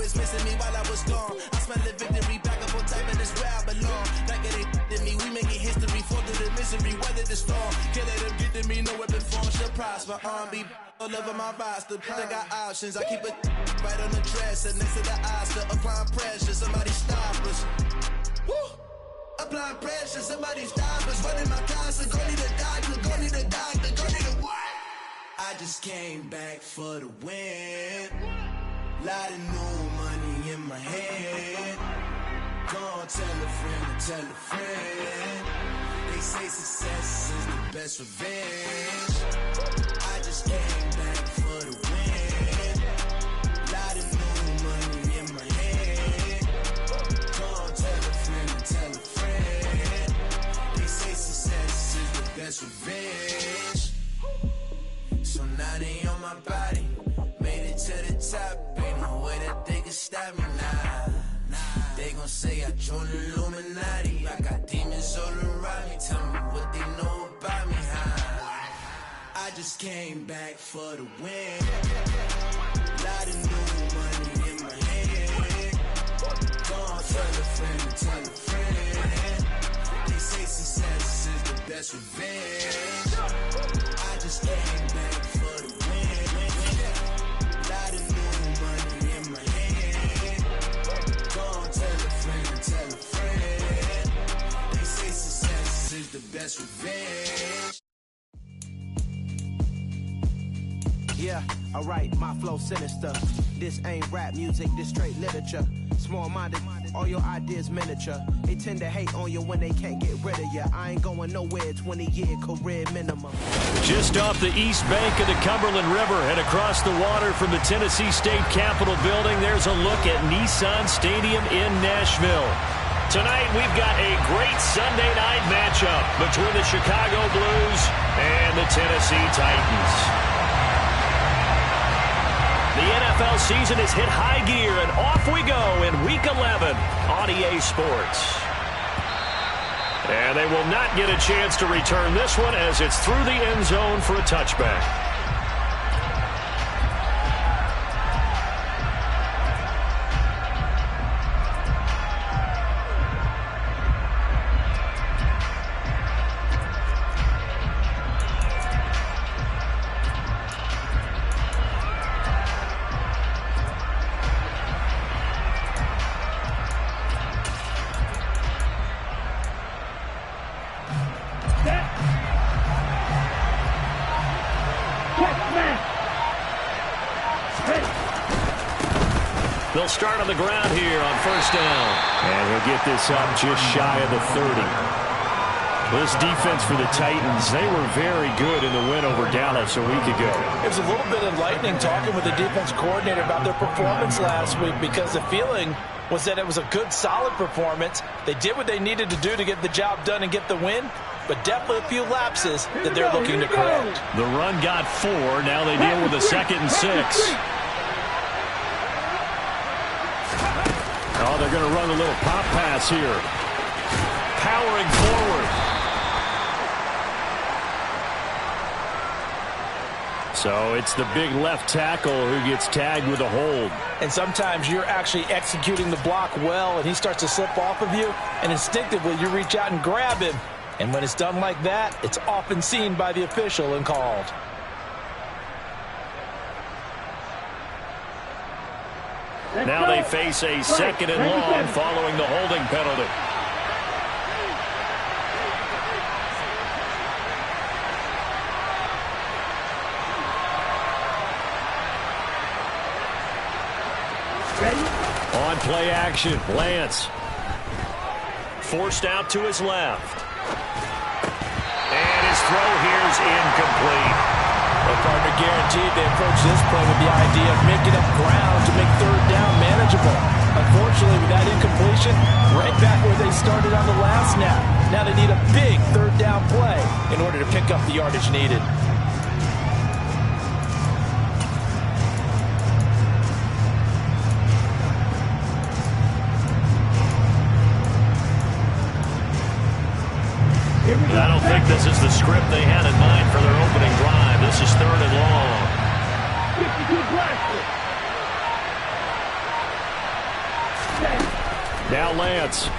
was missing me while I was gone. I smell the victory back up on time, and it's where I belong. Like it ain't to me, we making history, fall through the misery, weather the storm. Can't let them get to me, no weapon form should prosper. R&B all over my roster, I got options. I keep it right on the dresser, next to the Oscar, applying pressure. Somebody stop us. Woo! Applying pressure, somebody stop us. Running my concert, go need a doctor, go need a doctor, go need a what? I just came back for the win. Lot of new money in my head. Go on, tell a friend, tell a friend. They say success is the best revenge. I just came back for the win. Lot of new money in my head. Go on, tell a friend, tell a friend. They say success is the best revenge. So now they on my body, made it to the top. Ain't no way that they can stop me now. They gon' say I joined the Illuminati. I got demons all around me. Tell me what they know about me, huh? I just came back for the win. Lot of new money in my head. Go on, tell a friend, tell a friend. They say success is the best revenge. I just came back for the win. Lot of new money in my head. Go on, tell a friend, tell a friend. They say success is the best revenge. Yeah, alright, my flow sinister. This ain't rap music, this straight literature. Small-minded, all your ideas miniature. They tend to hate on you when they can't get rid of you. I ain't going nowhere, 20-year career minimum. Just off the east bank of the Cumberland River and across the water from the Tennessee State Capitol building, there's a look at Nissan Stadium in Nashville. Tonight, we've got a great Sunday night matchup between the Chicago Blues and the Tennessee Titans. The NFL season has hit high gear, and off we go in Week 11 on EA Sports. And they will not get a chance to return this one as it's through the end zone for a touchback. They'll start on the ground here on first down. And he'll get this up just shy of the 30. This defense for the Titans, they were very good in the win over Dallas a week ago. It was a little bit enlightening talking with the defense coordinator about their performance last week, because the feeling was that it was a good, solid performance. They did what they needed to do to get the job done and get the win, but definitely a few lapses that they're looking to correct. The run got 4. Now they deal with a 2nd and 6. Oh, they're going to run a little pop pass here. Powering forward. So it's the big left tackle who gets tagged with a hold. And sometimes you're actually executing the block well, and he starts to slip off of you, and instinctively you reach out and grab him. And when it's done like that, it's often seen by the official and called. Now they face a 2nd and long following the holding penalty. On play action, Lance. Forced out to his left. And his throw here is incomplete. Well, partner, guaranteed they approach this play with the idea of making up ground to make third down manageable. Unfortunately, with that incompletion, right back where they started on the last snap. Now they need a big third down play in order to pick up the yardage needed. I don't think this is the script they had in mind for their opening drive. This is 3rd and long. Now Lance.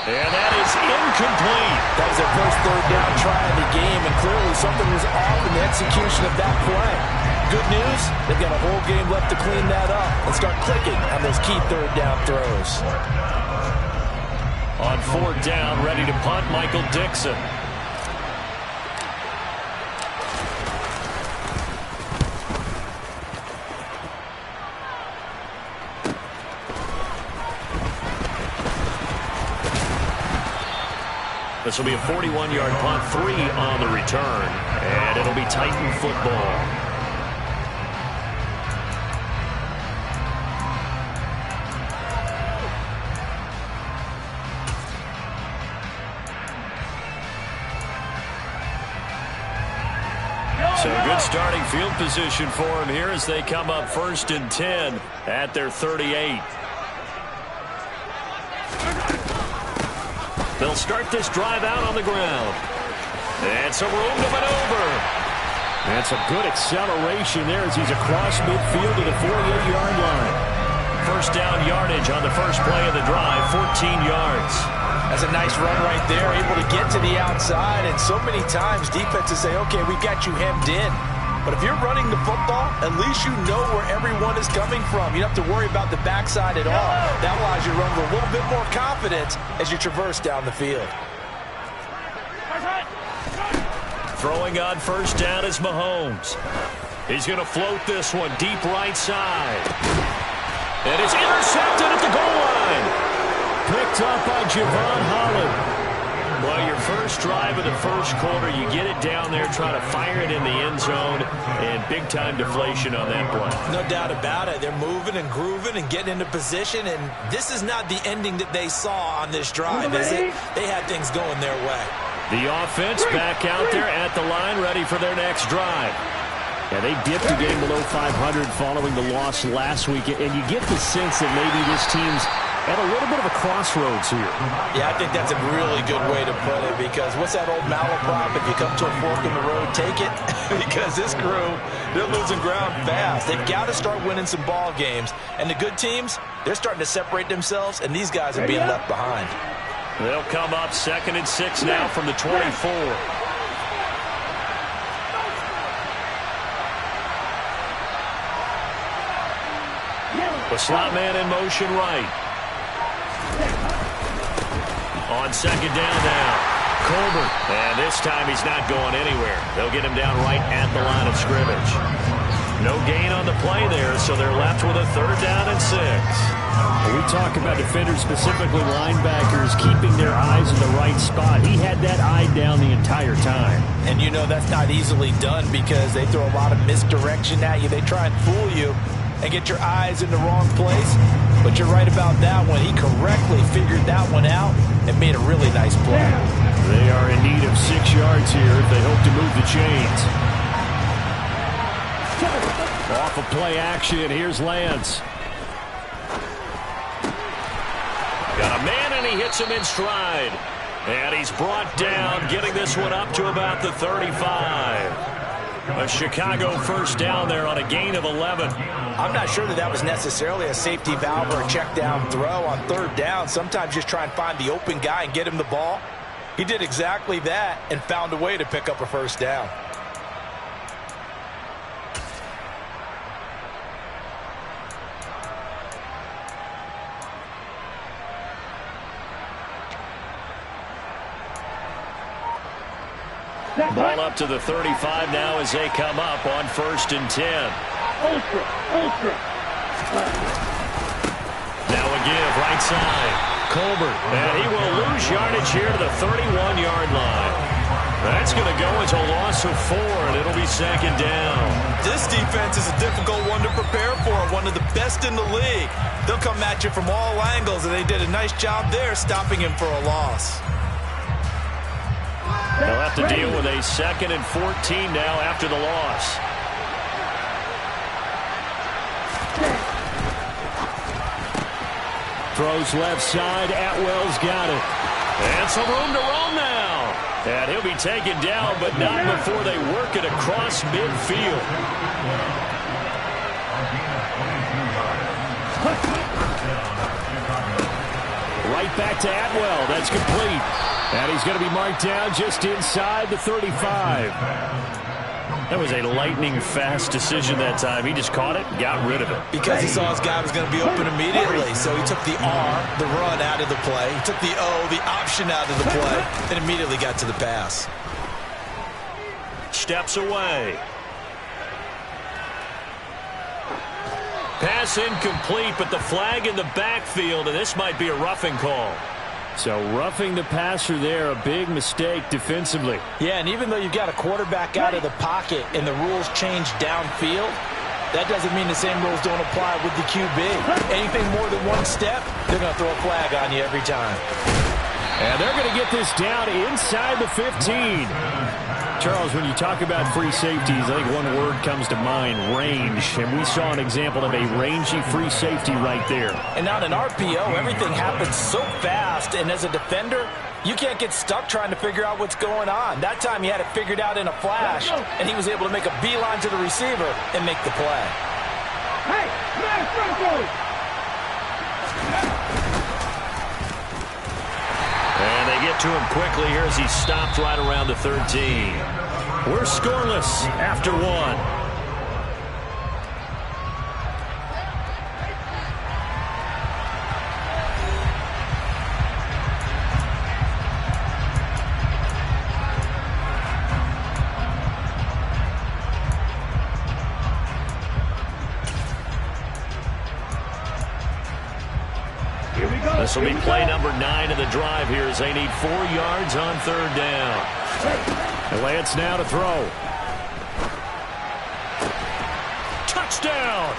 And that is incomplete. That was their first third down try of the game, and clearly something was off in the execution of that play. Good news, they've got a whole game left to clean that up and start clicking on those key third down throws. On fourth down, ready to punt, Michael Dixon. This will be a 41-yard punt, 3 on the return, and it'll be Titan football. So good starting field position for him here as they come up 1st and 10 at their 38. They'll start this drive out on the ground. And some room to maneuver. And some good acceleration there as he's across midfield to the 48-yard line. First down yardage on the first play of the drive, 14 yards. That's a nice run right there, able to get to the outside. And so many times defenses say, okay, we've got you hemmed in. But if you're running the football, at least you know where everyone is coming from. You don't have to worry about the backside at all. That allows you to run with a little bit more confidence as you traverse down the field. Throwing on first down is Mahomes. He's going to float this one deep right side. And it's intercepted at the goal line. Picked up by Javon Holland. Well, your first drive of the first quarter, you get it down there, try to fire it in the end zone, and big-time deflation on that play. No doubt about it. They're moving and grooving and getting into position, and this is not the ending that they saw on this drive, is it? They had things going their way. The offense back out there at the line, ready for their next drive. Yeah, they dipped a game below 500 following the loss last week, and you get the sense that maybe this team's at a little bit of a crossroads here. Yeah, I think that's a really good way to put it, because what's that old malaprop? If you come to a fork in the road, take it. Because this crew, they're losing ground fast. They've got to start winning some ball games. And the good teams, they're starting to separate themselves, and these guys are being left behind. They'll come up 2nd and 6 now from the 24. The slot man in motion right. On 2nd down now, Colbert. And this time he's not going anywhere. They'll get him down right at the line of scrimmage. No gain on the play there, so they're left with a 3rd down and 6. We talk about defenders, specifically linebackers, keeping their eyes in the right spot. He had that eye down the entire time. And you know that's not easily done because they throw a lot of misdirection at you. They try and fool you and get your eyes in the wrong place. But you're right about that one. He correctly figured that one out and made a really nice play. They are in need of 6 yards here if they hope to move the chains. Off of play action, here's Lance. Got a man and he hits him in stride. And he's brought down, getting this one up to about the 35. A Chicago first down there on a gain of 11. I'm not sure that was necessarily a safety valve or a check down throw on 3rd down. Sometimes just try and find the open guy and get him the ball. He did exactly that and found a way to pick up a first down. Ball up to the 35 now as they come up on 1st and 10. Now a give right side. Colbert. And he will lose yardage here to the 31-yard line. That's going to go into a loss of 4, and it'll be 2nd down. This defense is a difficult one to prepare for, one of the best in the league. They'll come at you from all angles, and they did a nice job there stopping him for a loss. They'll have to deal with a 2nd and 14 now after the loss. Throws left side. Atwell's got it. And some room to roam now. And he'll be taken down, but not before they work it across midfield. back to Atwell. That's complete. And he's going to be marked down just inside the 35. That was a lightning-fast decision that time. He just caught it and got rid of it. Because he saw his guy was going to be open immediately. So he took the R, the run, out of the play. He took the O, the option, out of the play, and immediately got to the pass. Steps away. Pass incomplete, but the flag in the backfield, and this might be a roughing call. So roughing the passer there, a big mistake defensively. Yeah, and even though you've got a quarterback out of the pocket and the rules change downfield, that doesn't mean the same rules don't apply with the QB. Anything more than one step, they're going to throw a flag on you every time. And they're going to get this down inside the 15. Charles, when you talk about free safeties, I think one word comes to mind, range. And we saw an example of a rangy free safety right there. And on an RPO, everything happens so fast. And as a defender, you can't get stuck trying to figure out what's going on. That time he had it figured out in a flash, and he was able to make a beeline to the receiver and make the play. Hey, man, Franco! And they get to him quickly here as he stopped right around the 13. We're scoreless after one. This will be play number 9 of the drive here as they need 4 yards on third down. Lance now to throw. Touchdown!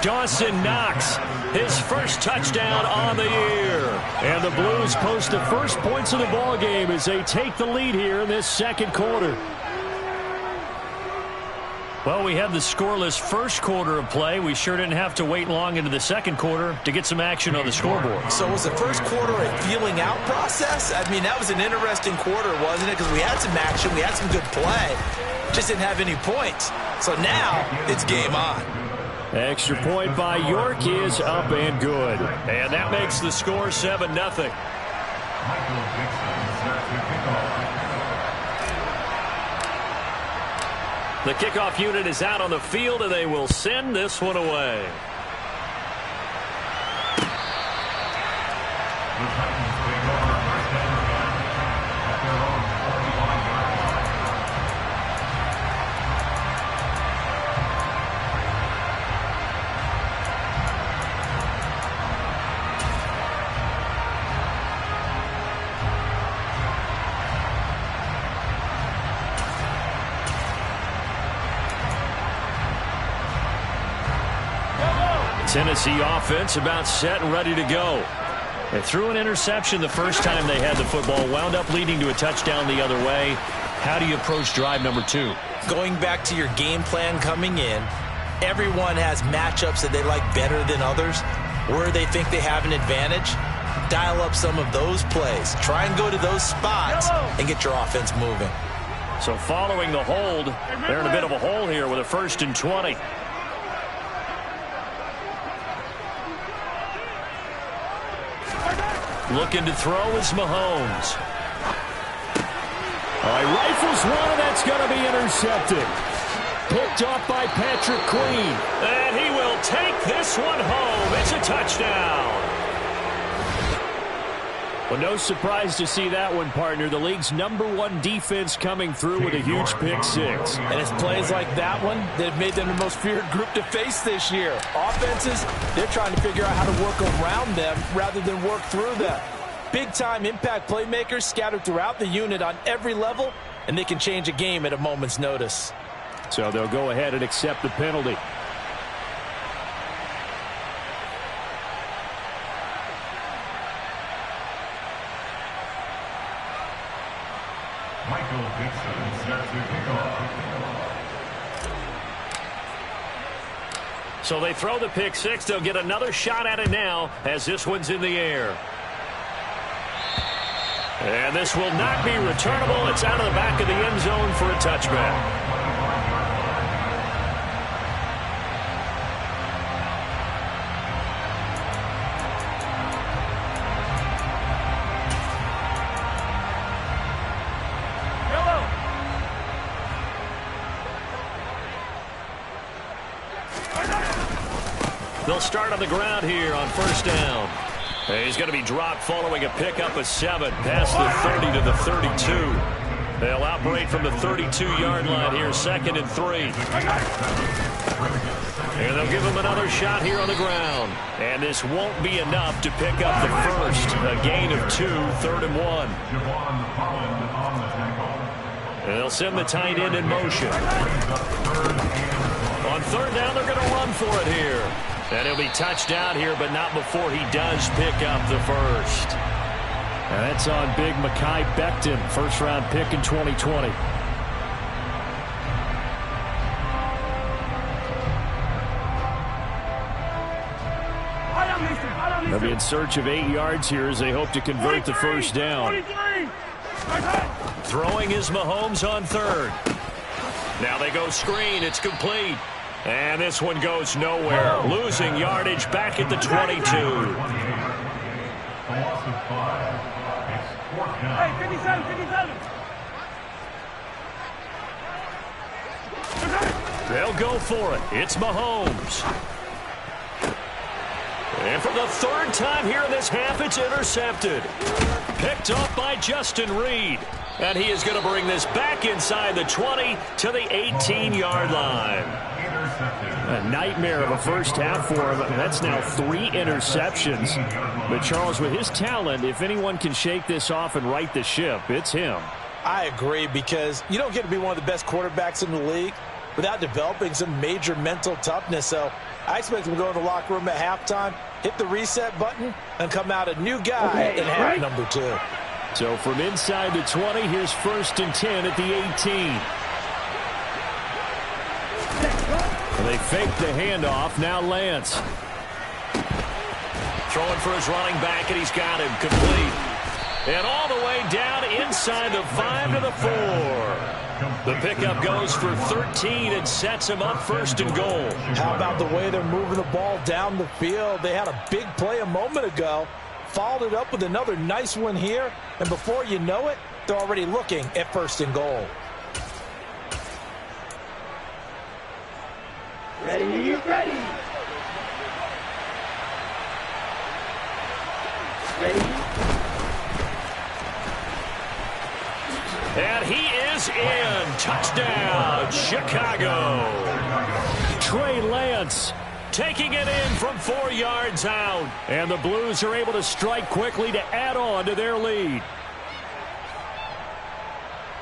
Dawson Knox, his first touchdown on the year. And the Blues post the first points of the ball game as they take the lead here in this second quarter. Well, we had the scoreless first quarter of play. We sure didn't have to wait long into the second quarter to get some action on the scoreboard. So was the first quarter a feeling out process? I mean, that was an interesting quarter, wasn't it? Because we had some action, we had some good play, just didn't have any points. So now it's game on. Extra point by York is up and good. And that makes the score 7-0. The kickoff unit is out on the field, and they will send this one away. Tennessee offense about set and ready to go. They threw an interception the first time they had the football, wound up leading to a touchdown the other way. How do you approach drive number 2? Going back to your game plan coming in, everyone has matchups that they like better than others, where they think they have an advantage. Dial up some of those plays. Try and go to those spots and get your offense moving. So following the hold, they're in a bit of a hole here with a 1st and 20. Looking to throw is Mahomes. He rifles one, and that's going to be intercepted. Picked off by Patrick Queen. And he will take this one home. It's a touchdown. Well, no surprise to see that one, partner. The league's #1 defense coming through with a huge pick 6. And it's plays like that one that have made them the most feared group to face this year. Offenses, they're trying to figure out how to work around them rather than work through them. Big-time impact playmakers scattered throughout the unit on every level, and they can change a game at a moment's notice. So they'll go ahead and accept the penalty. Michael Dixon starts the kickoff. So they throw the pick 6. They'll get another shot at it now as this one's in the air. And this will not be returnable. It's out of the back of the end zone for a touchback. They'll start on the ground here on first down. He's going to be dropped following a pickup of 7 past the 30 to the 32. They'll operate from the 32-yard line here, 2nd and 3. And they'll give him another shot here on the ground. And this won't be enough to pick up the first. A gain of 2, 3rd and 1. And they'll send the tight end in motion. On 3rd down, they're going to run for it here. And he'll be touched down here, but not before he does pick up the first. And that's on big Mekhi Becton, first-round pick in 2020. They'll be in search of 8 yards here as they hope to convert the first down. Throwing is Mahomes on 3rd. Now they go screen. It's complete. And this one goes nowhere. Losing yardage back at the 22. Hey, 57, 57. They'll go for it. It's Mahomes. And for the 3rd time here in this half, it's intercepted. Picked up by Justin Reed. And he is going to bring this back inside the 20 to the 18-yard line. A nightmare of a first half for him. That's now 3 interceptions. But Charles, with his talent, if anyone can shake this off and right the ship, it's him. I agree, because you don't get to be one of the best quarterbacks in the league without developing some major mental toughness. So I expect him to go in the locker room at halftime, hit the reset button, and come out a new guy in half number 2. So from inside the 20, here's 1st and 10 at the 18. They fake the handoff. Now Lance. Throwing for his running back, and he's got him complete. And all the way down inside the 5 to the 4. The pickup goes for 13 and sets him up 1st and goal. How about the way they're moving the ball down the field? They had a big play a moment ago. Followed it up with another nice one here. And before you know it, they're already looking at 1st and goal. Ready, ready. Ready. And he is in. Touchdown, Chicago. Trey Lance taking it in from 4 yards out. And the Blues are able to strike quickly to add on to their lead.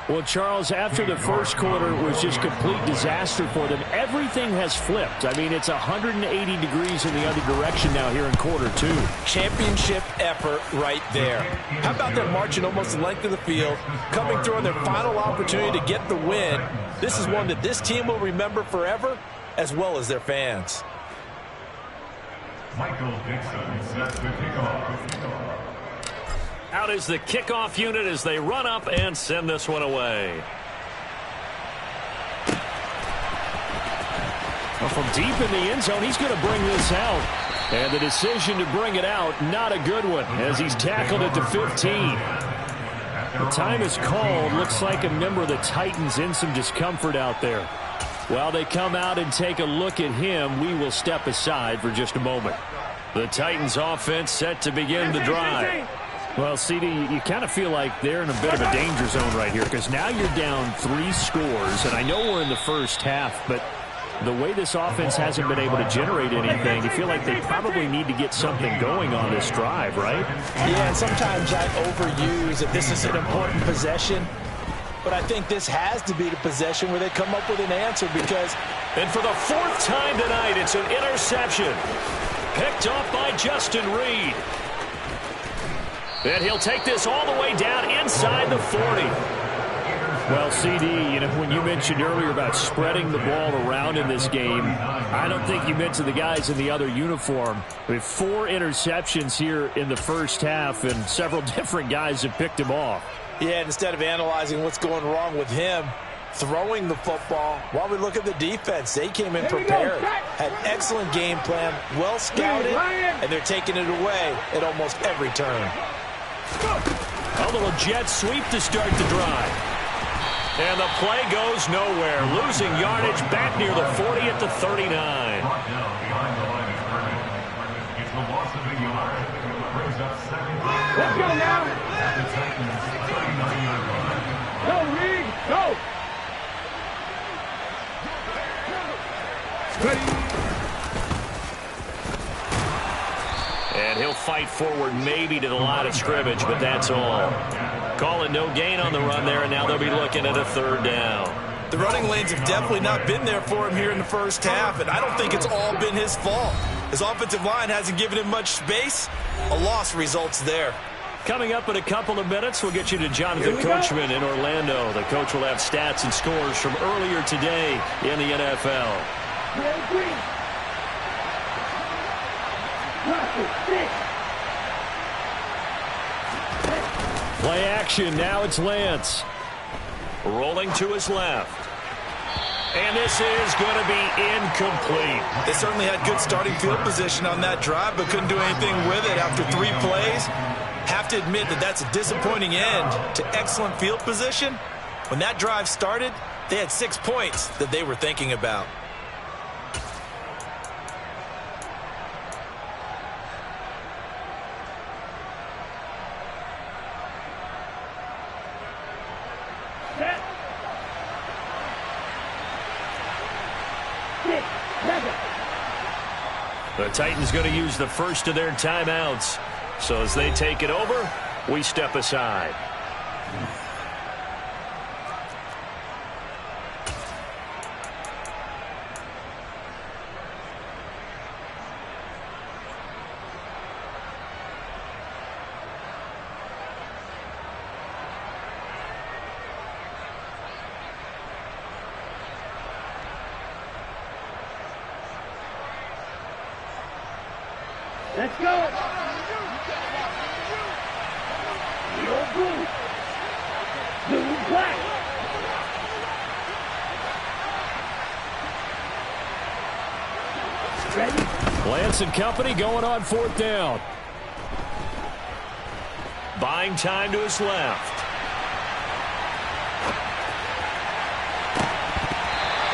Well, Charles, after the first quarter was just complete disaster for them, everything has flipped. I mean, it's 180 degrees in the other direction now here in quarter 2. Championship effort right there. How about them marching almost the length of the field, coming through on their final opportunity to get the win? This is one that this team will remember forever, as well as their fans. Michael Dixon sets the kickoff. Out is the kickoff unit as they run up and send this one away. Well, from deep in the end zone, he's going to bring this out. And the decision to bring it out, not a good one, as he's tackled at the 15. The time is called. Looks like a member of the Titans in some discomfort out there. While they come out and take a look at him, we will step aside for just a moment. The Titans offense set to begin the drive. Well, CD, you kind of feel like they're in a bit of a danger zone right here, because now you're down 3 scores, and I know we're in the first half, but the way this offense hasn't been able to generate anything, you feel like they probably need to get something going on this drive, right? Yeah, and sometimes I overuse that this is an important possession, but I think this has to be the possession where they come up with an answer, because... And for the 4th time tonight, it's an interception. Picked off by Justin Reed. And he'll take this all the way down inside the 40. Well, CD, you know, when you mentioned earlier about spreading the ball around in this game, I don't think you mentioned the guys in the other uniform. We have 4 interceptions here in the first half, and several different guys have picked him off. Yeah, instead of analyzing what's going wrong with him, throwing the football, while we look at the defense, they came in prepared, had excellent game plan, well scouted, and they're taking it away at almost every turn. A little jet sweep to start the drive. And the play goes nowhere. Losing yardage back near the 40 at the 39. yards. Brings up second. Let's go now. The Titans, 39-yard line. Go, Reed. Go. And he'll fight forward maybe to the line of scrimmage, but that's all. Calling no gain on the run there, and now they'll be looking at a third down. The running lanes have definitely not been there for him here in the first half, and I don't think it's all been his fault. His offensive line hasn't given him much space. A loss results there. Coming up in a couple of minutes, we'll get you to Jonathan Coachman in Orlando. The coach will have stats and scores from earlier today in the NFL. Play action. Now it's Lance. Rolling to his left. And this is going to be incomplete. They certainly had good starting field position on that drive, but couldn't do anything with it after 3 plays. Have to admit that that's a disappointing end to excellent field position. When that drive started, they had 6 points that they were thinking about. The Titans going to use the first of their timeouts. So as they take it over, we step aside. Let's go. Blue black. Ready? Lance and company going on 4th down. Buying time to his left.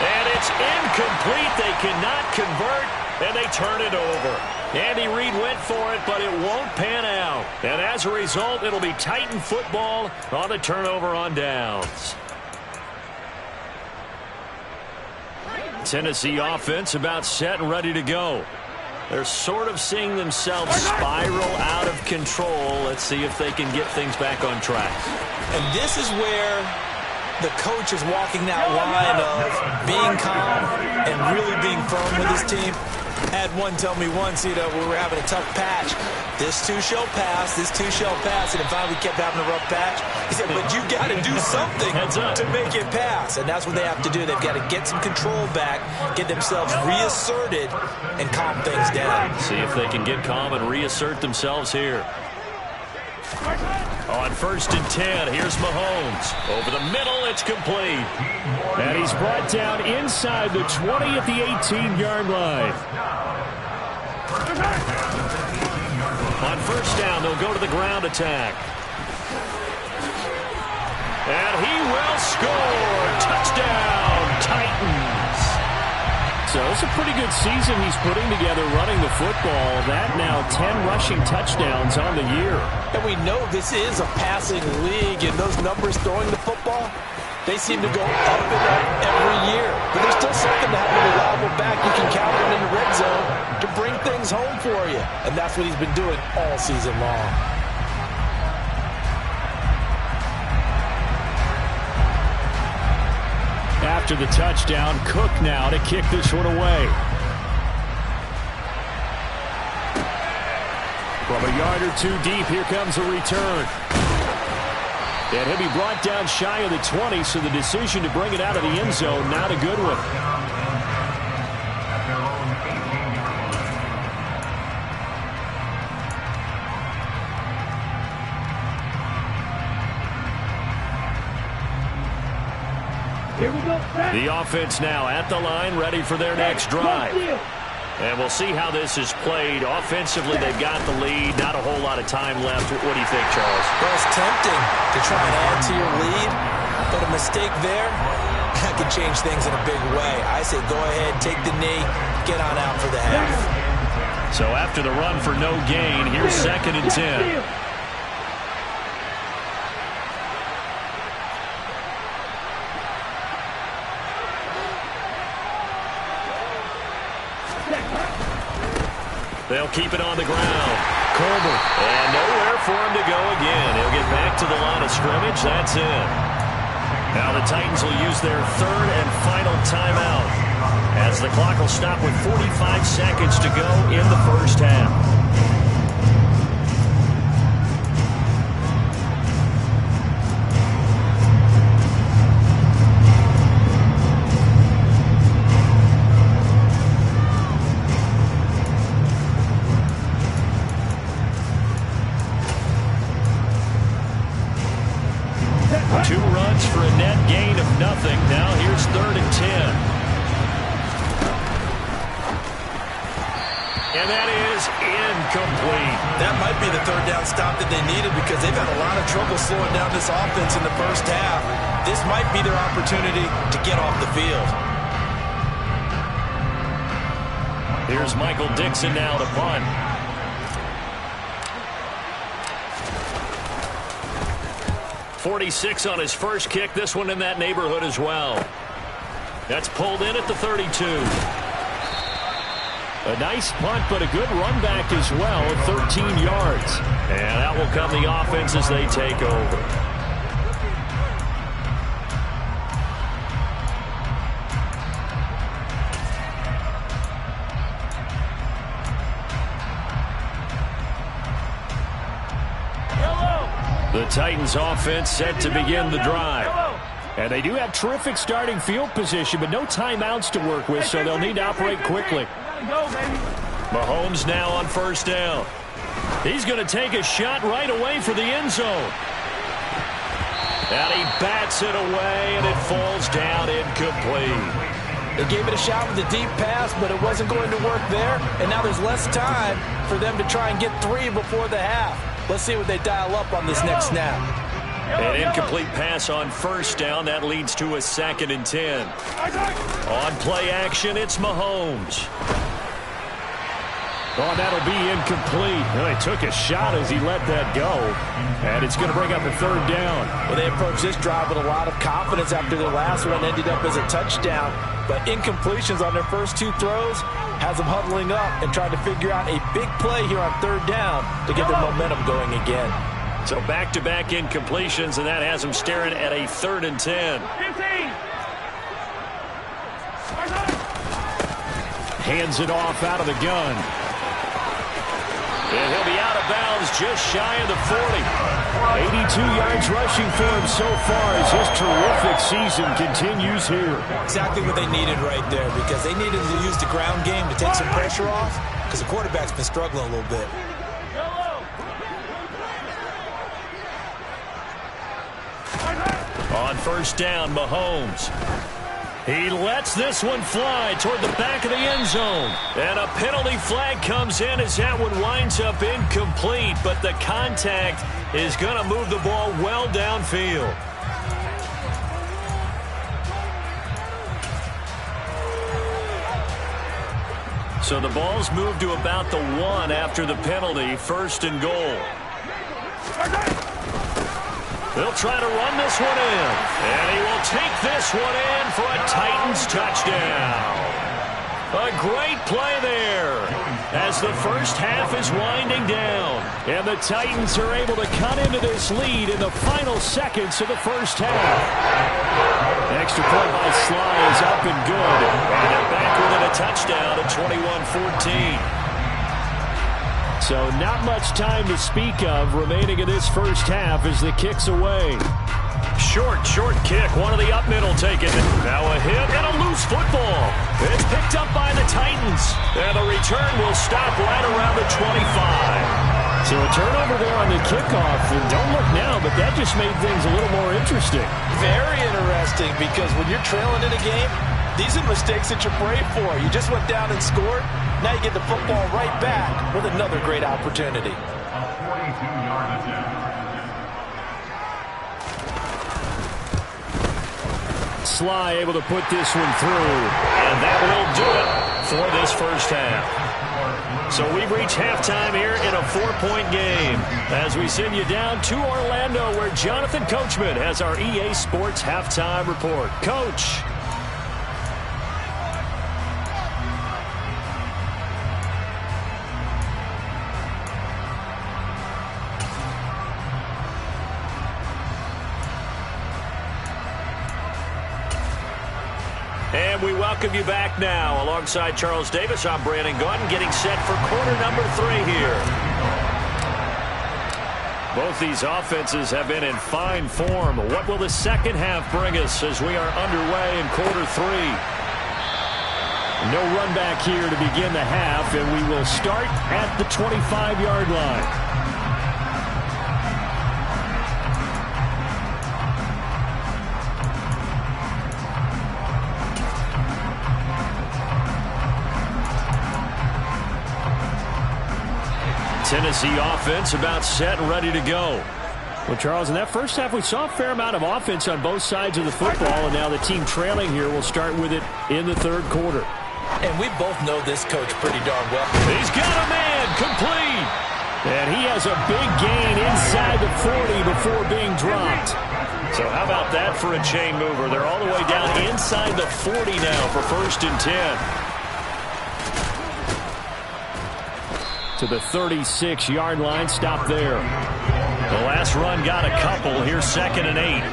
And it's incomplete. They cannot convert, and they turn it over. Andy Reid went for it, but it won't pan out. And as a result, it'll be Titan football on the turnover on downs. Tennessee offense about set and ready to go. They're sort of seeing themselves spiral out of control. Let's see if they can get things back on track. And this is where the coach is walking that line of being calm and really being firm with his team. Had one tell me once, we were having a tough patch. This too shall pass, this too shall pass. And finally we kept having a rough patch. He said, but you got to do something to make it pass. And that's what they have to do. They've got to get some control back, get themselves reasserted, and calm things down. See if they can get calm and reassert themselves here. On 1st and 10, here's Mahomes. Over the middle, it's complete. And he's brought down inside the 20 at the 18-yard line. On 1st down, they'll go to the ground attack. And he will score. Touchdown, Titans. So it's a pretty good season he's putting together running the football. That now 10 rushing touchdowns on the year. And we know this is a passing league, and those numbers throwing the football, they seem to go up and up every year. But there's still something to have a reliable back you can count on in the red zone to bring things home for you. And that's what he's been doing all season long. After the touchdown, Cook now to kick this one away. From a yard or two deep, here comes a return. And he'll be brought down shy of the 20, so the decision to bring it out of the end zone, not a good one. Here we go. The offense now at the line, ready for their next drive. And we'll see how this is played. Offensively, they've got the lead. Not a whole lot of time left. What do you think, Charles? Well, it's tempting to try and add to your lead, but a mistake there, that could change things in a big way. I say go ahead, take the knee, get on out for the half. So after the run for no gain, here's 2nd and 10. They'll keep it on the ground. Colbert. And nowhere for him to go again. He'll get back to the line of scrimmage. That's it. Now the Titans will use their 3rd and final timeout, as the clock will stop with 45 seconds to go in the first half. For a net gain of nothing. Now here's 3rd and 10. And that is incomplete. That might be the 3rd down stop that they needed, because they've had a lot of trouble slowing down this offense in the first half. This might be their opportunity to get off the field. Here's Michael Dixon now to punt. .46 on his first kick. This one in that neighborhood as well. That's pulled in at the 32. A nice punt, but a good run back as well at 13 yards. And that will come the offense as they take over. The Titans offense set to begin the drive. And they do have terrific starting field position, but no timeouts to work with, so they'll need to operate quickly. Mahomes now on 1st down. He's going to take a shot right away for the end zone. And he bats it away, and it falls down incomplete. They gave it a shot with a deep pass, but it wasn't going to work there. And now there's less time for them to try and get 3 before the half. Let's see what they dial up on this next snap. An incomplete pass on 1st down. That leads to a 2nd and 10. On play action, it's Mahomes. Oh, that'll be incomplete. Well, they took a shot as he let that go. And it's going to bring up a 3rd down. Well, they approached this drive with a lot of confidence after their last one ended up as a touchdown. But incompletions on their first 2 throws has them huddling up and trying to figure out a big play here on 3rd down to get their momentum going again. So back-to-back incompletions, and that has them staring at a 3rd and 10. 15. Hands it off out of the gun. And he'll be out of bounds just shy of the 40. 82 yards rushing for him so far as his terrific season continues here. Exactly what they needed right there, because they needed to use the ground game to take some pressure off, because the quarterback's been struggling a little bit. On 1st down, Mahomes. He lets this one fly toward the back of the end zone. And a penalty flag comes in as that one winds up incomplete, but the contact is going to move the ball well downfield. So the ball's moved to about the 1 after the penalty, 1st and goal. They'll try to run this one in. And he will take this one in for a Titans touchdown. A great play there as the first half is winding down. And the Titans are able to cut into this lead in the final seconds of the first half. Extra point by Sly is up and good. And they're back within a touchdown at 21-14. So not much time to speak of remaining in this first half as the kick's away. Short kick. One of the up middle taken. Now a hit and a loose football. It's picked up by the Titans. And the return will stop right around the 25. So a turnover there on the kickoff. And don't look now, but that just made things a little more interesting. Very interesting, because when you're trailing in a game, these are mistakes that you pray for. You just went down and scored. Now you get the football right back with another great opportunity. A 42-yard attempt. Sly able to put this one through. And that will do it for this first half. So we've reached halftime here in a 4-point game as we send you down to Orlando where Jonathan Coachman has our EA Sports halftime report. Coach. And we welcome you back now. Alongside Charles Davis, I'm Brandon Gaudin, getting set for quarter number 3 here. Both these offenses have been in fine form. What will the second half bring us as we are underway in quarter 3? No run back here to begin the half, and we will start at the 25-yard line. Tennessee offense about set and ready to go. Well, Charles, in that first half, we saw a fair amount of offense on both sides of the football, and now the team trailing here will start with it in the third quarter. And we both know this coach pretty darn well. He's got a man complete. And he has a big gain inside the 40 before being dropped. So how about that for a chain mover? They're all the way down inside the 40 now for 1st and 10. To the 36-yard line, stop there. The last run got a couple. Here's 2nd and 8.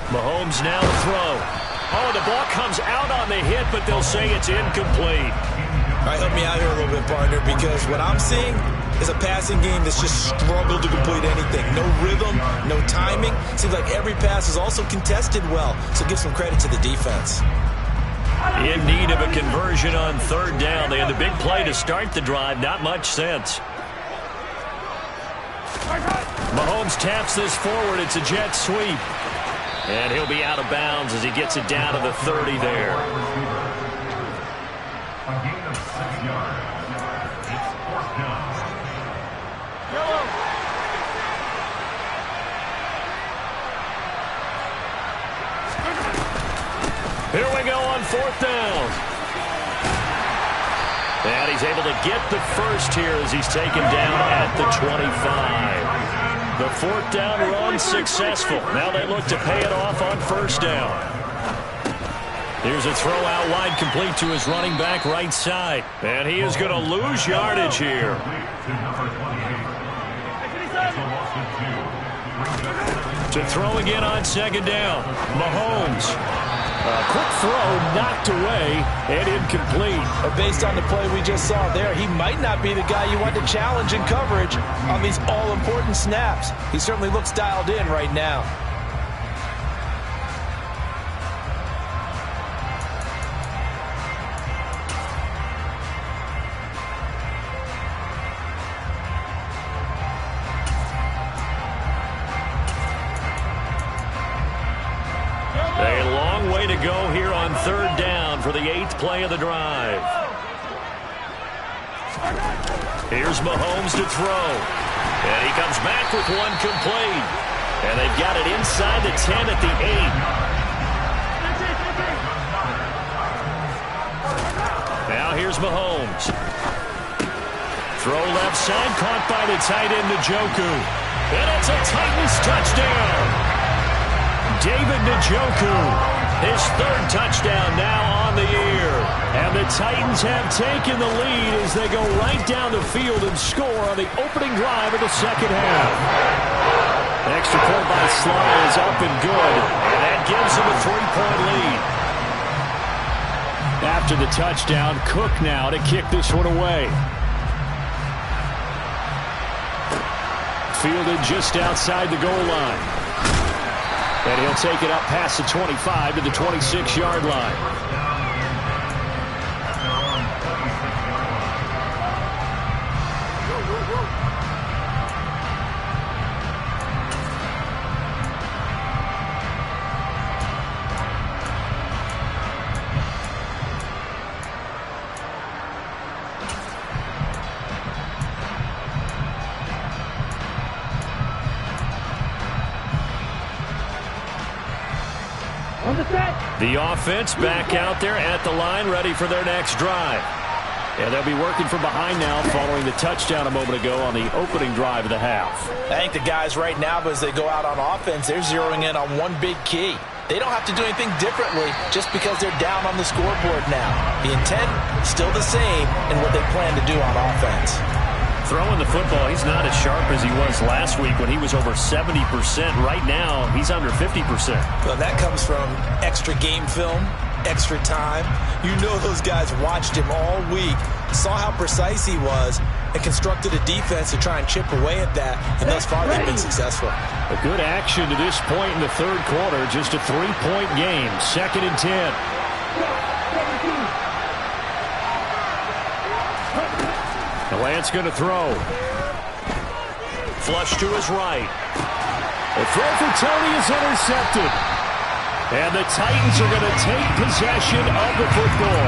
Mahomes now to throw. Oh, the ball comes out on the hit, but they'll say it's incomplete. All right, help me out here a little bit, partner, because what I'm seeing is a passing game that's just struggled to complete anything. No rhythm, no timing. Seems like every pass is also contested well, so give some credit to the defense. In need of a conversion on 3rd down. They had the big play to start the drive. Not much sense. Mahomes taps this forward. It's a jet sweep. And he'll be out of bounds as he gets it down to the 30 there. A gain of 6 yards. It's 4th down. Here we go on 4th down. And he's able to get the first here as he's taken down at the 25. The 4th down run successful. Now they look to pay it off on 1st down. Here's a throw out wide complete to his running back right side. And he is going to lose yardage here. To throw again on 2nd down. Mahomes. A quick throw knocked away and incomplete. Based on the play we just saw there, he might not be the guy you want to challenge in coverage on these all-important snaps. He certainly looks dialed in right now. To go here on 3rd down for the 8th play of the drive. Here's Mahomes to throw. And he comes back with one complete. And they've got it inside the 10 at the 8. Now here's Mahomes. Throw left side, caught by the tight end Njoku. And it's a Titans touchdown. David Njoku. His 3rd touchdown now on the year. And the Titans have taken the lead as they go right down the field and score on the opening drive of the 2nd half. Extra point by Sly is up and good. And that gives them a 3-point lead. After the touchdown, Cook now to kick this one away. Fielded just outside the goal line. And he'll take it up past the 25 to the 26-yard line. On the set. The offense back out there at the line, ready for their next drive. And they'll be working from behind now following the touchdown a moment ago on the opening drive of the half. I think the guys right now, as they go out on offense, they're zeroing in on one big key. They don't have to do anything differently just because they're down on the scoreboard now. The intent still the same in what they plan to do on offense. Throwing the football, he's not as sharp as he was last week when he was over 70%. Right now, he's under 50%. Well, that comes from extra game film, extra time. You know those guys watched him all week, saw how precise he was, and constructed a defense to try and chip away at that, and thus far they've been successful. A good action to this point in the third quarter, just a 3-point game, 2nd and 10. Lance going to throw. Flush to his right. The throw for Tony is intercepted. And the Titans are going to take possession of the football.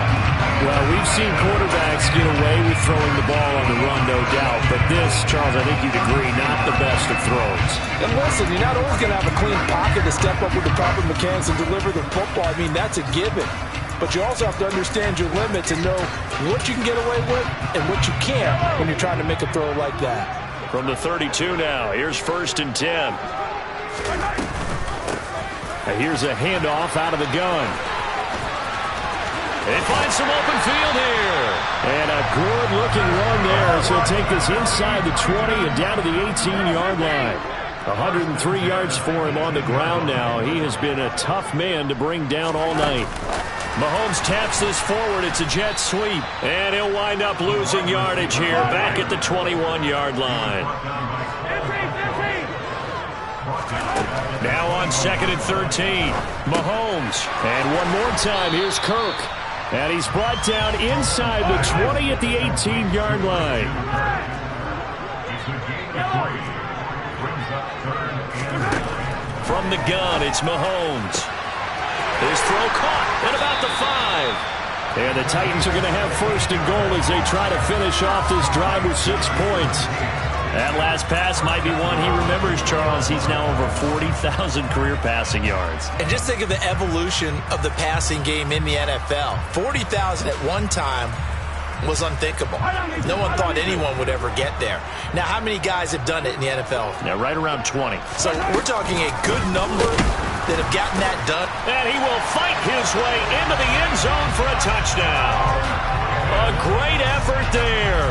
Well, we've seen quarterbacks get away with throwing the ball on the run, no doubt. But this, Charles, I think you'd agree, not the best of throws. And listen, you're not always going to have a clean pocket to step up with the proper mechanics and deliver the football. I mean, that's a given. But you also have to understand your limits and know what you can get away with and what you can't when you're trying to make a throw like that. From the 32 now, here's 1st and 10. And here's a handoff out of the gun. They find some open field here. And a good-looking run there. So he'll take this inside the 20 and down to the 18-yard line. 103 yards for him on the ground now. He has been a tough man to bring down all night. Mahomes taps this forward. It's a jet sweep. And he'll wind up losing yardage here back at the 21-yard line. Now on 2nd and 13. Mahomes. And one more time, here's Kirk. And he's brought down inside the 20 at the 18-yard line. From the gun, it's Mahomes. His throw caught at about the 5. And the Titans are going to have 1st and goal as they try to finish off this drive with 6 points. That last pass might be one he remembers, Charles. He's now over 40,000 career passing yards. And just think of the evolution of the passing game in the NFL. 40,000 at one time was unthinkable. No one thought anyone would ever get there. Now, how many guys have done it in the NFL? Yeah, right around 20. So we're talking a good number that have gotten that done. And he will fight his way into the end zone for a touchdown. A great effort there.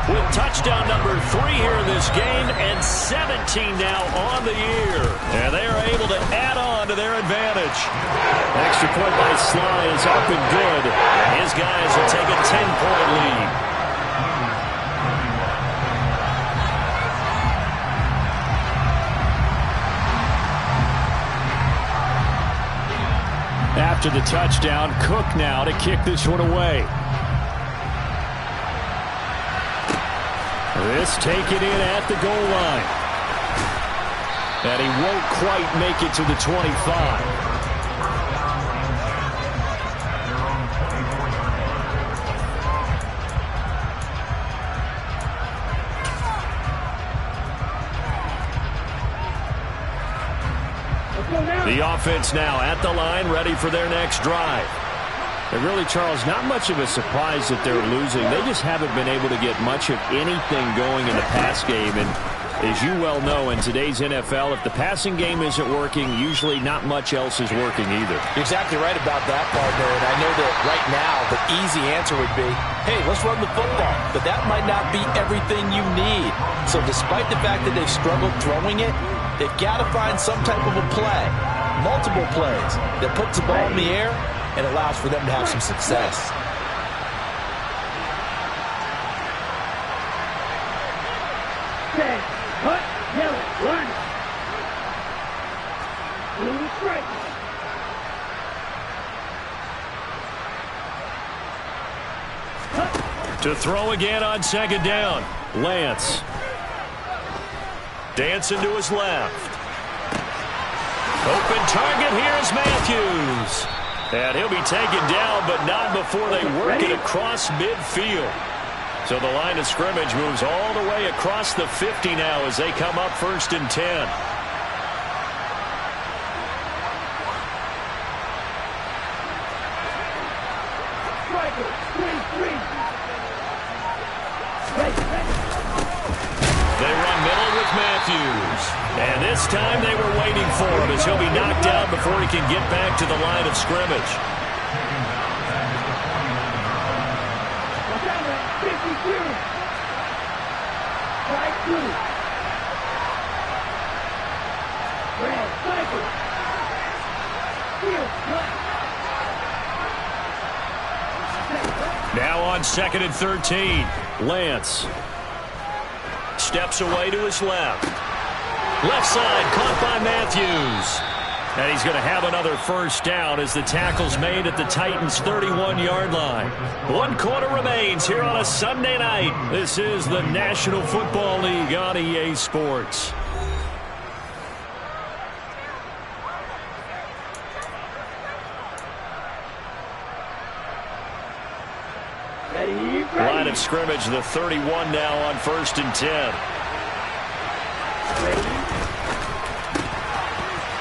With touchdown number 3 here in this game and 17 now on the year. And they are able to add on to their advantage. Extra point by Sly is up and good. And his guys will take a 10-point lead. After the touchdown, Cook now to kick this one away. This taken in at the goal line. And he won't quite make it to the 25. The offense now at the line, ready for their next drive. And really, Charles, not much of a surprise that they're losing. They just haven't been able to get much of anything going in the pass game. And as you well know, in today's NFL, if the passing game isn't working, usually not much else is working either. You're exactly right about that, partner. And I know that right now the easy answer would be, hey, let's run the football. But that might not be everything you need. So despite the fact that they've struggled throwing it, they've got to find some type of a play, multiple plays, that puts the ball in the air and allows for them to have some success. Set, cut, yellow, run. Blue strike. To throw again on 2nd down. Lance. Dancing to his left. Open target, here's Matthews. And he'll be taken down, but not before they work it across midfield. So the line of scrimmage moves all the way across the 50 now as they come up 1st and 10. And this time they were waiting for him as he'll be knocked down before he can get back to the line of scrimmage. Now on 2nd and 13, Lance steps away to his left. Left side caught by Matthews. And he's going to have another first down as the tackle's made at the Titans' 31-yard line. 1 quarter remains here on a Sunday night. This is the National Football League on EA Sports. Line of scrimmage, the 31 now on 1st and 10.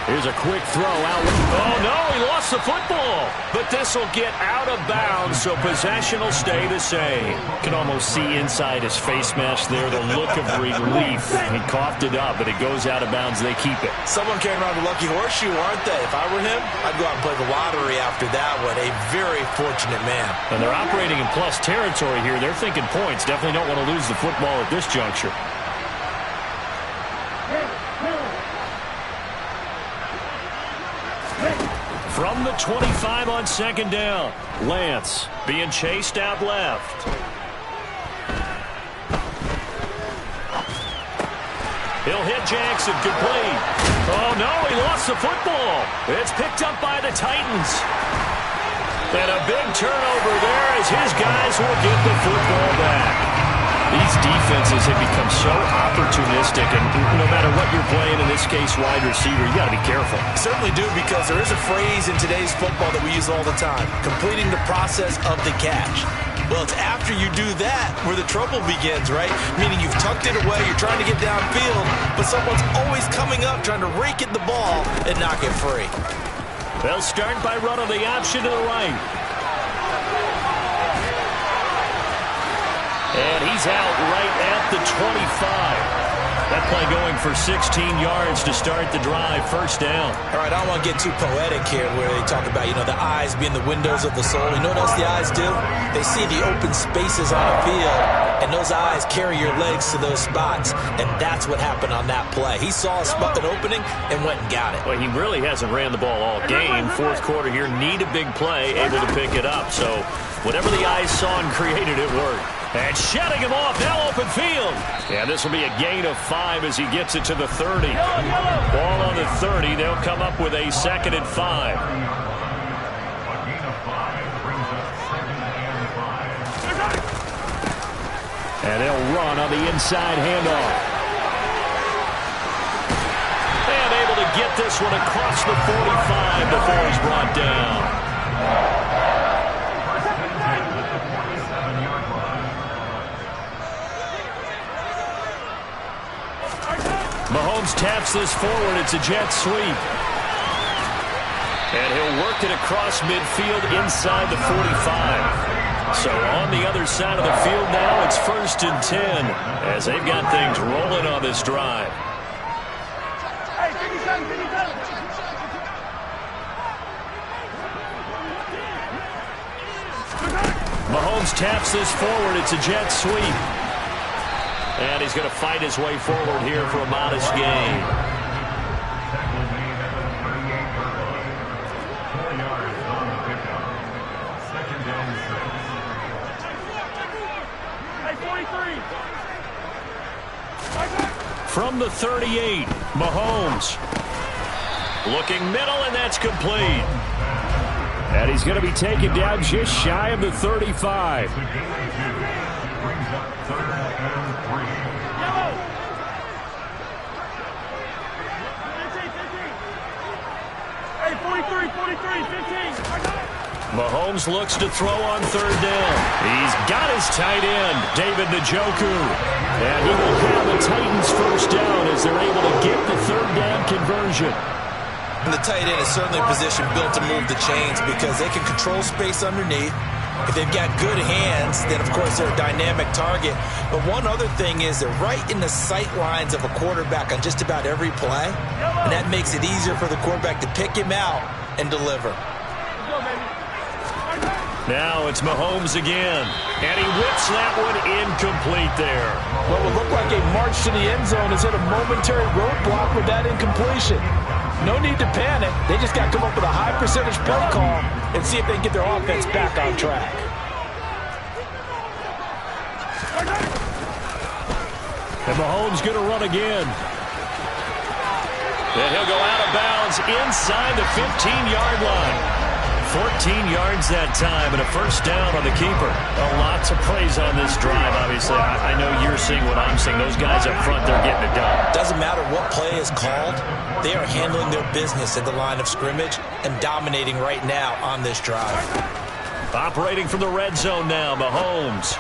Here's a quick throw out. Oh, no, he lost the football. But this will get out of bounds, so possession will stay the same. You can almost see inside his face mask there the look of relief. He coughed it up, but it goes out of bounds. They keep it. Someone came around the lucky horseshoe, aren't they? If I were him, I'd go out and play the lottery after that one. A very fortunate man. And they're operating in plus territory here. They're thinking points. Definitely don't want to lose the football at this juncture. From the 25 on 2nd down, Lance being chased out left. He'll hit Jackson, complete. Oh, no, he lost the football. It's picked up by the Titans. And a big turnover there as his guys will get the football back. These defenses have become so opportunistic, and no matter what you're playing, in this case wide receiver, you got to be careful. Certainly do, because there is a phrase in today's football that we use all the time, completing the process of the catch. Well, it's after you do that where the trouble begins, right? Meaning you've tucked it away, you're trying to get downfield, but someone's always coming up trying to rake at the ball and knock it free. They'll start by running the option to the right. And he's out right at the 25. That play going for 16 yards to start the drive. First down. All right, I don't want to get too poetic here where they talk about, the eyes being the windows of the soul. You know what else the eyes do? They see the open spaces on the field, and those eyes carry your legs to those spots, and that's what happened on that play. He saw an opening and went and got it. Well, he really hasn't ran the ball all game. 4th quarter here, need a big play, able to pick it up. So whatever the eyes saw and created, it worked. And shutting him off, now open field. Yeah, this will be a gain of 5 as he gets it to the 30. Ball on the 30, they'll come up with a 2nd and 5. And they'll run on the inside handoff. And able to get this one across the 45 before he's brought down. Mahomes taps this forward. It's a jet sweep. And he'll work it across midfield inside the 45. So on the other side of the field now, it's 1st and 10 as they've got things rolling on this drive. Mahomes taps this forward. It's a jet sweep. And he's going to fight his way forward here for a modest gain. From the 38, Mahomes. Looking middle, and that's complete. And he's going to be taken down just shy of the 35. Mahomes looks to throw on 3rd down. He's got his tight end, David Njoku. And he will have the Titans first down as they're able to get the 3rd down conversion. And the tight end is certainly a position built to move the chains because they can control space underneath. If they've got good hands, then of course they're a dynamic target. But one other thing is they're right in the sight lines of a quarterback on just about every play. And that makes it easier for the quarterback to pick him out and deliver. Now it's Mahomes again. And he whips that one incomplete there. What would look like a march to the end zone has hit a momentary roadblock with that incompletion. No need to panic. They just got to come up with a high percentage play call and see if they can get their offense back on track. And Mahomes going to run again. And he'll go out of bounds inside the 15-yard line. 14 yards that time and a first down on the keeper. Well, lots of praise on this drive, obviously. I know you're seeing what I'm seeing. Those guys up front, they're getting it done. Doesn't matter what play is called. They are handling their business at the line of scrimmage and dominating right now on this drive. Operating from the red zone now, Mahomes.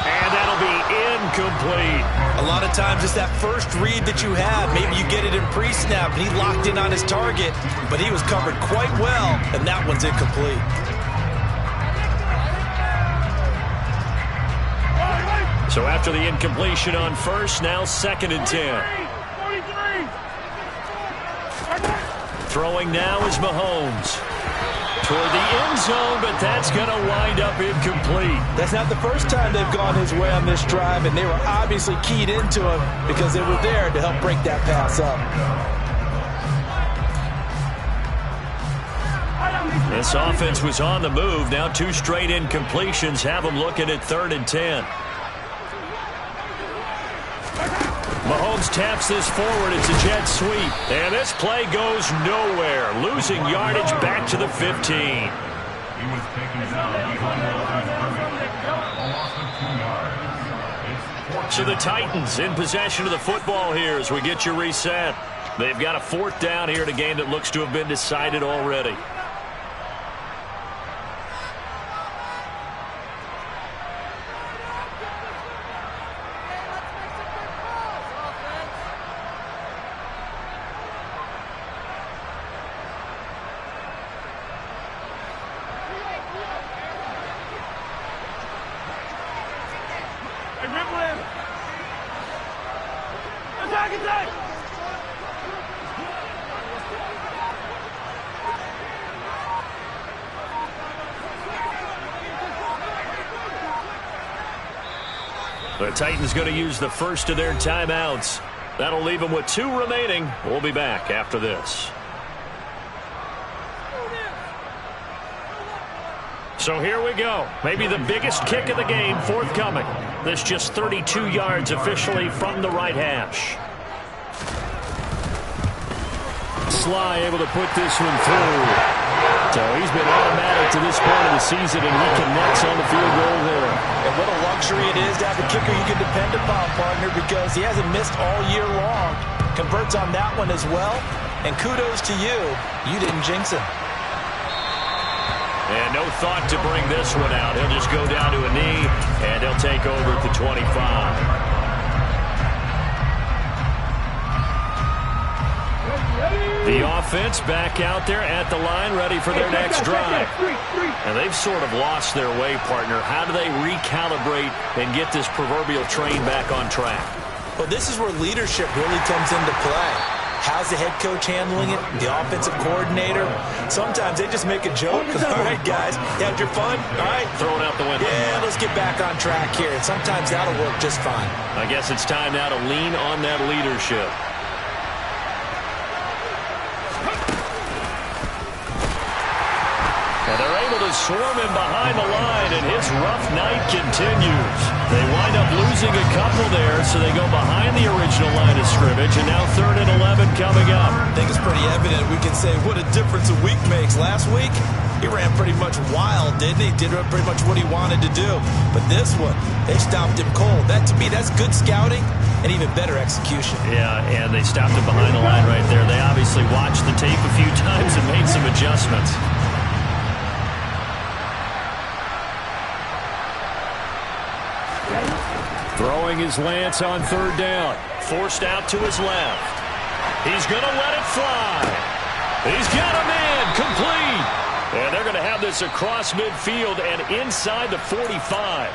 And that'll be incomplete. A lot of times it's that first read that you have. Maybe you get it in pre-snap, and he locked in on his target, but he was covered quite well, and that one's incomplete. So after the incompletion on first, now 2nd and 10. Throwing now is Mahomes. Toward the end zone, but that's going to wind up incomplete. That's not the first time they've gone his way on this drive, and they were obviously keyed into him because they were there to help break that pass up. This offense was on the move. Now 2 straight incompletions have them looking at 3rd and 10. Mahomes taps this forward. It's a jet sweep. And this play goes nowhere. Losing yardage back to the 15. He was taken down So the Titans in possession of the football here as we get you reset. They've got a 4th down here in a game that looks to have been decided already. The Titans going to use the first of their timeouts. That'll leave them with 2 remaining. We'll be back after this. So here we go. Maybe the biggest kick of the game forthcoming. This just 32 yards officially from the right hash. Sly able to put this one through. So he's been automatic to this point of the season, and he connects on the field goal there. And what a luxury it is to have a kicker you can depend upon, partner, because he hasn't missed all year long. Converts on that one as well. And kudos to you. You didn't jinx him. And no thought to bring this one out. He'll just go down to a knee, and he'll take over at the 25. The offense back out there at the line, ready for their next drive. And they've sort of lost their way, partner. How do they recalibrate and get this proverbial train back on track? Well, this is where leadership really comes into play. How's the head coach handling it? The offensive coordinator? Sometimes they just make a joke. All right, guys, you had your fun? All right. Throw it out the window. Yeah, let's get back on track here. And sometimes that'll work just fine. I guess it's time now to lean on that leadership. And they're able to swarm him behind the line, and his rough night continues. They wind up losing a couple there, so they go behind the original line of scrimmage, and now 3rd and 11 coming up. I think it's pretty evident. We can say what a difference a week makes. Last week, he ran pretty much wild, didn't he? Did pretty much what he wanted to do. But this one, they stopped him cold. That, to me, that's good scouting and even better execution. Yeah, and they stopped him behind the line right there. They obviously watched the tape a few times and made some adjustments. Throwing his Lance on 3rd down. Forced out to his left. He's going to let it fly. He's got a man complete. And they're going to have this this across midfield and inside the 45.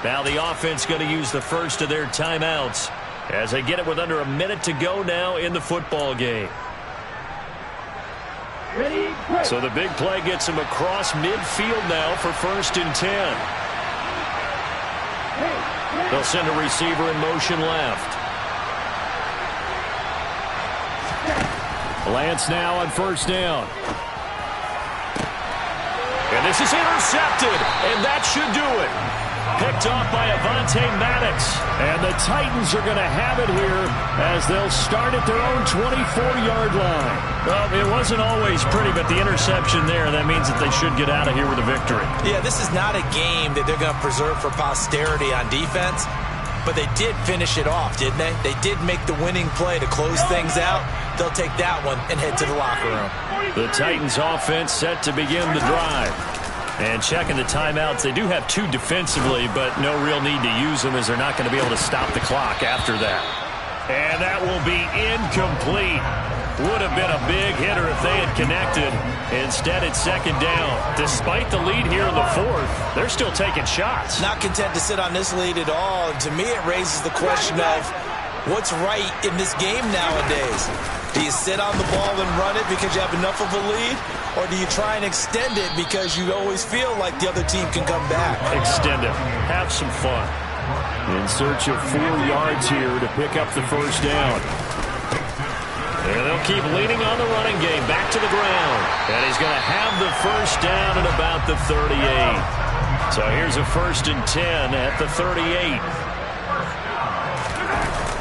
Now the offense going to use the first of their timeouts as they get it with under a minute to go now in the football game. Ready, break. So the big play gets him across midfield now for 1st and 10. They'll send a receiver in motion left. Lance now on 1st down. And this is intercepted, and that should do it. Picked off by Avonte Maddox. And the Titans are going to have it here as they'll start at their own 24-yard line. Well, it wasn't always pretty, but the interception there, that means that they should get out of here with a victory. Yeah, this is not a game that they're going to preserve for posterity on defense, but they did finish it off, didn't they? They did make the winning play to close things out. They'll take that one and head to the locker room. The Titans offense set to begin the drive. And checking the timeouts, they do have 2 defensively, but no real need to use them as they're not going to be able to stop the clock after that. And that will be incomplete. Would have been a big hitter if they had connected. Instead, it's 2nd down. Despite the lead here in the 4th, they're still taking shots. Not content to sit on this lead at all. And to me, it raises the question of what's right in this game nowadays. Do you sit on the ball and run it because you have enough of a lead? Or do you try and extend it because you always feel like the other team can come back? Extend it. Have some fun. In search of 4 yards here to pick up the 1st down. And they'll keep leaning on the running game. Back to the ground. And he's going to have the 1st down at about the 38. So here's a 1st and 10 at the 38.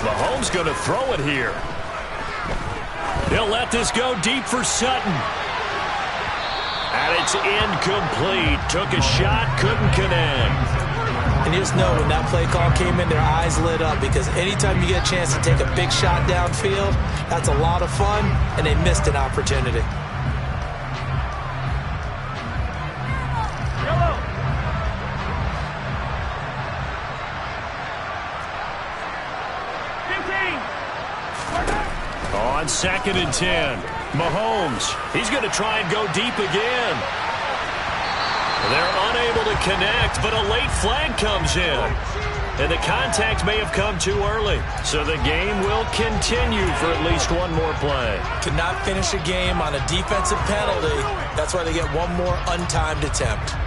Mahomes going to throw it here. He'll let this go deep for Sutton. And it's incomplete. Took a shot, couldn't connect. And you just know when that play call came in, their eyes lit up because anytime you get a chance to take a big shot downfield, that's a lot of fun, and they missed an opportunity. On 2nd and 10, Mahomes, he's going to try and go deep again. They're unable to connect, but a late flag comes in. And the contact may have come too early. So the game will continue for at least one more play. To not finish a game on a defensive penalty, that's why they get one more untimed attempt.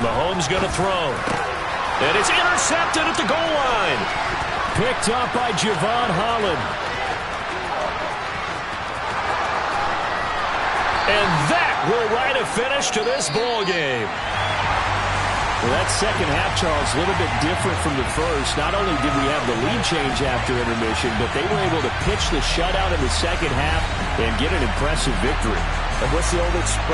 Mahomes going to throw. And it's intercepted at the goal line. Picked up by Javon Holland. And that will write a finish to this ball game. Well, that second half, Charles, a little bit different from the first. Not only did we have the lead change after intermission, but they were able to pitch the shutout in the second half and get an impressive victory. And what's the old expression?